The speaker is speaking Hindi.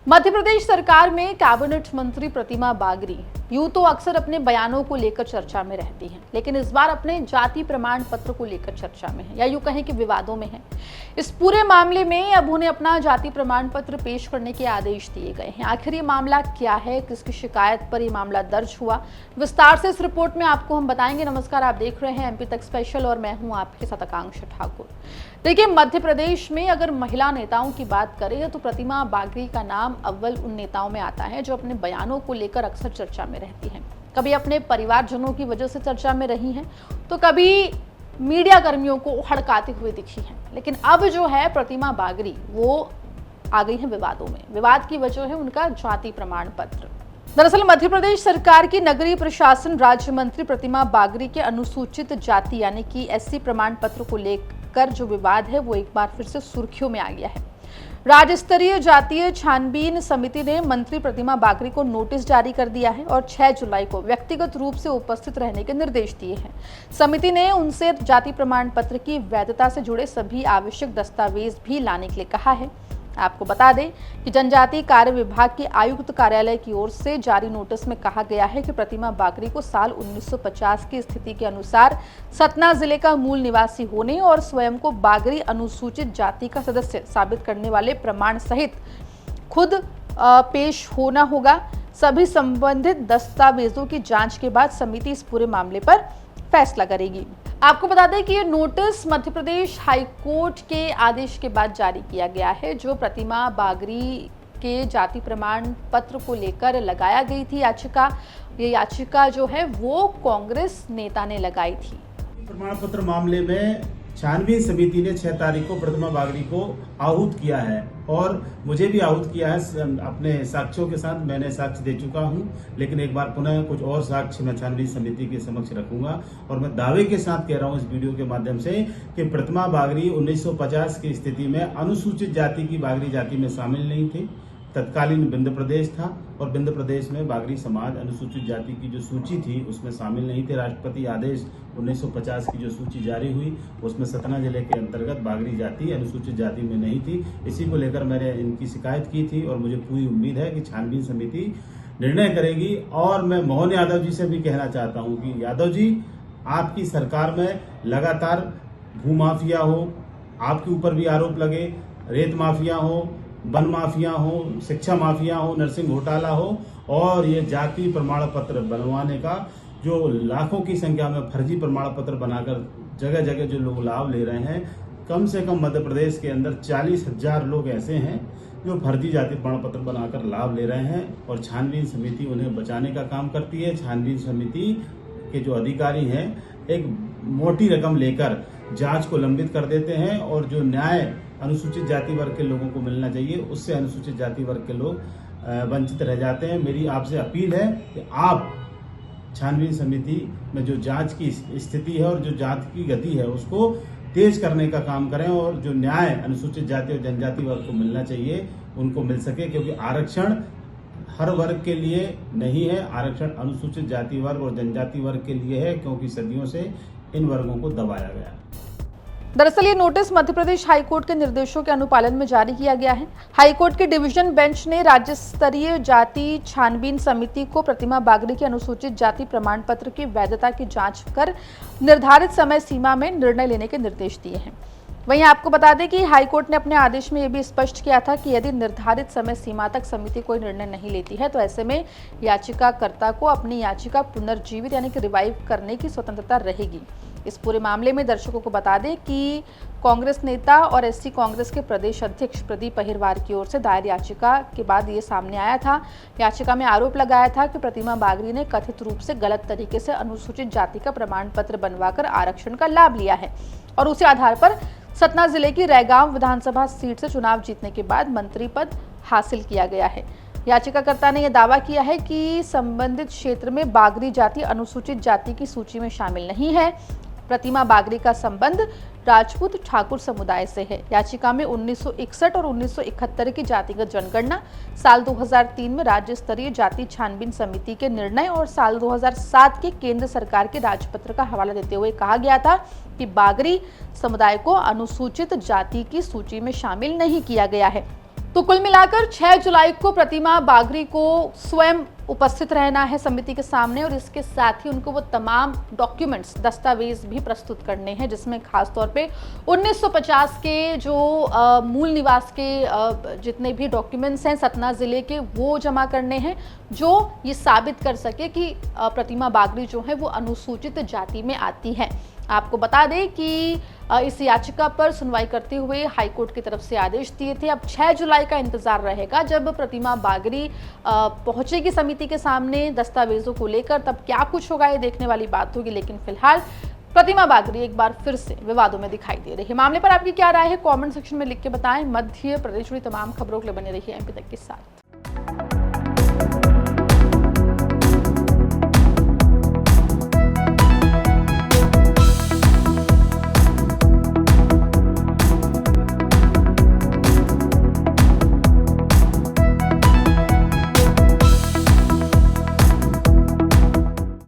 मध्य प्रदेश सरकार में कैबिनेट मंत्री प्रतिमा बागरी यूं तो अक्सर अपने बयानों को लेकर चर्चा में रहती हैं, लेकिन इस बार अपने जाति प्रमाण पत्र को लेकर चर्चा में है, या यूं कहें कि विवादों में है। इस पूरे मामले में अब उन्हें अपना जाति प्रमाण पत्र पेश करने के आदेश दिए गए हैं। आखिर ये मामला क्या है, किसकी शिकायत पर ये मामला दर्ज हुआ, विस्तार से इस रिपोर्ट में आपको हम बताएंगे। नमस्कार, आप देख रहे हैं एमपी तक स्पेशल और मैं हूं आपके साथ आकांक्षा ठाकुर। देखिए, मध्य प्रदेश में अगर महिला नेताओं की बात करें तो प्रतिमा बागरी का नाम अव्वल उन नेताओं में आता है जो अपने बयानों को लेकर अक्सर चर्चा में रहती हैं। कभी अपने परिवारजनों की वजह से चर्चा में रही हैं, तो कभी मीडिया कर्मियों को हड़काते हुए दिखी हैं। लेकिन अब जो है प्रतिमा बागरी, वो आ गई हैं विवादों में। विवाद की वजह है उनका जाति प्रमाण पत्र। दरअसल मध्य प्रदेश सरकार की नगरीय प्रशासन राज्य मंत्री प्रतिमा बागरी के अनुसूचित जाति यानी कि एससी प्रमाण पत्र को लेकर जो विवाद है वो एक बार फिर से सुर्खियों में आ गया है। राज्य स्तरीय जातीय छानबीन समिति ने मंत्री प्रतिमा बागरी को नोटिस जारी कर दिया है और 6 जुलाई को व्यक्तिगत रूप से उपस्थित रहने के निर्देश दिए हैं। समिति ने उनसे जाति प्रमाण पत्र की वैधता से जुड़े सभी आवश्यक दस्तावेज भी लाने के लिए कहा है। आपको बता दें कि जनजातीय कार्य विभाग के आयुक्त कार्यालय की ओर से जारी नोटिस में कहा गया है कि प्रतिमा बागरी को साल 1950 की स्थिति के अनुसार सतना जिले का मूल निवासी होने और स्वयं को बागरी अनुसूचित जाति का सदस्य साबित करने वाले प्रमाण सहित खुद पेश होना होगा। सभी संबंधित दस्तावेजों की जांच के बाद समिति इस पूरे मामले पर फैसला करेगी। आपको बता दें कि ये नोटिस मध्य प्रदेश हाईकोर्ट के आदेश के बाद जारी किया गया है, जो प्रतिमा बागरी के जाति प्रमाण पत्र को लेकर लगाया गई थी याचिका। ये याचिका जो है वो कांग्रेस नेता ने लगाई थी। प्रमाण पत्र मामले में छानबीन समिति ने 6 तारीख को प्रतिमा बागरी को आहूत किया है और मुझे भी आहूत किया है। अपने साक्ष्यों के साथ मैंने साक्ष्य दे चुका हूं, लेकिन एक बार पुनः कुछ और साक्ष्य मैं छानबीन समिति के समक्ष रखूंगा। और मैं दावे के साथ कह रहा हूं इस वीडियो के माध्यम से कि प्रतिमा बागरी 1950 की स्थिति में अनुसूचित जाति की बागरी जाति में शामिल नहीं थी। तत्कालीन विंध्य प्रदेश था और विंध्य प्रदेश में बागरी समाज अनुसूचित जाति की जो सूची थी उसमें शामिल नहीं थे। राष्ट्रपति आदेश 1950 की जो सूची जारी हुई उसमें सतना जिले के अंतर्गत बागरी जाति अनुसूचित जाति में नहीं थी। इसी को लेकर मैंने इनकी शिकायत की थी और मुझे पूरी उम्मीद है कि छानबीन समिति निर्णय करेगी। और मैं मोहन यादव जी से भी कहना चाहता हूँ कि यादव जी, आपकी सरकार में लगातार भूमाफिया हो, आपके ऊपर भी आरोप लगे, रेत माफिया हो, वन माफिया हो, शिक्षा माफिया हो, नर्सिंग घोटाला हो और ये जाति प्रमाण पत्र बनवाने का जो लाखों की संख्या में फर्जी प्रमाण पत्र बनाकर जगह जगह जो लोग लाभ ले रहे हैं। कम से कम मध्य प्रदेश के अंदर 40,000 लोग ऐसे हैं जो फर्जी जाति प्रमाण पत्र बनाकर लाभ ले रहे हैं और छानबीन समिति उन्हें बचाने का काम करती है। छानबीन समिति के जो अधिकारी हैं एक मोटी रकम लेकर जांच को लंबित कर देते हैं और जो न्याय अनुसूचित जाति वर्ग के लोगों को मिलना चाहिए उससे अनुसूचित जाति वर्ग के लोग वंचित रह जाते हैं। मेरी आपसे अपील है कि आप छानबीन समिति में जो जांच की स्थिति है और जो जांच की गति है उसको तेज करने का काम करें और जो न्याय अनुसूचित जाति और जनजाति वर्ग को मिलना चाहिए उनको मिल सके, क्योंकि आरक्षण हर वर्ग के लिए नहीं है। आरक्षण अनुसूचित जाति वर्ग और जनजाति वर्ग के लिए है, क्योंकि सदियों से इन वर्गों को दबाया गया है। दरअसल ये नोटिस मध्य प्रदेश हाईकोर्ट के निर्देशों के अनुपालन में जारी किया गया है। हाईकोर्ट के डिवीजन बेंच ने राज्य स्तरीय जाति छानबीन समिति को प्रतिमा बागरी के अनुसूचित जाति प्रमाण पत्र की वैधता की जांच कर निर्धारित समय सीमा में निर्णय लेने के निर्देश दिए हैं। वहीं आपको बता दें कि हाईकोर्ट ने अपने आदेश में यह भी स्पष्ट किया था कि यदि निर्धारित समय सीमा तक समिति कोई निर्णय नहीं लेती है तो ऐसे में याचिकाकर्ता को अपनी याचिका पुनर्जीवित यानी कि रिवाइव करने की स्वतंत्रता रहेगी। इस पूरे मामले में दर्शकों को बता दें कि कांग्रेस नेता और एससी कांग्रेस के प्रदेश अध्यक्ष प्रदीप अहिरवार की ओर से दायर याचिका के बाद ये सामने आया था। याचिका में आरोप लगाया था कि प्रतिमा बागरी ने कथित रूप से गलत तरीके से अनुसूचित जाति का प्रमाण पत्र बनवाकर आरक्षण का लाभ लिया है और उसी आधार पर सतना जिले की रैगांव विधानसभा सीट से चुनाव जीतने के बाद मंत्री पद हासिल किया गया है। याचिकाकर्ता ने यह दावा किया है कि संबंधित क्षेत्र में बागरी जाति अनुसूचित जाति की सूची में शामिल नहीं है। प्रतिमा बागरी का संबंध राजपूत ठाकुर समुदाय से है। याचिका में 1961 और 1971 की जातिगत जनगणना, साल 2003 में राज्य स्तरीय जाति छानबीन समिति के निर्णय और साल 2007 के केंद्र सरकार के राजपत्र का हवाला देते हुए कहा गया था कि बागरी समुदाय को अनुसूचित जाति की सूची में शामिल नहीं किया गया है। तो कुल मिलाकर 6 जुलाई को प्रतिमा बागरी को स्वयं उपस्थित रहना है समिति के सामने और इसके साथ ही उनको वो तमाम डॉक्यूमेंट्स, दस्तावेज भी प्रस्तुत करने हैं, जिसमें खासतौर पे 1950 के जो मूल निवास के जितने भी डॉक्यूमेंट्स हैं सतना जिले के, वो जमा करने हैं, जो ये साबित कर सके कि प्रतिमा बागरी जो है वो अनुसूचित जाति में आती है। आपको बता दें कि इस याचिका पर सुनवाई करते हुए हाईकोर्ट की तरफ से आदेश दिए थे। अब 6 जुलाई का इंतजार रहेगा जब प्रतिमा बागरी पहुंचेगी समिति के सामने दस्तावेजों को लेकर, तब क्या कुछ होगा ये देखने वाली बात होगी। लेकिन फिलहाल प्रतिमा बागरी एक बार फिर से विवादों में दिखाई दे रही है। मामले पर आपकी क्या राय है, कमेंट सेक्शन में लिख के बताएं। मध्य प्रदेश जुड़ी तमाम खबरों के लिए बने रहिए एमपी तक के साथ।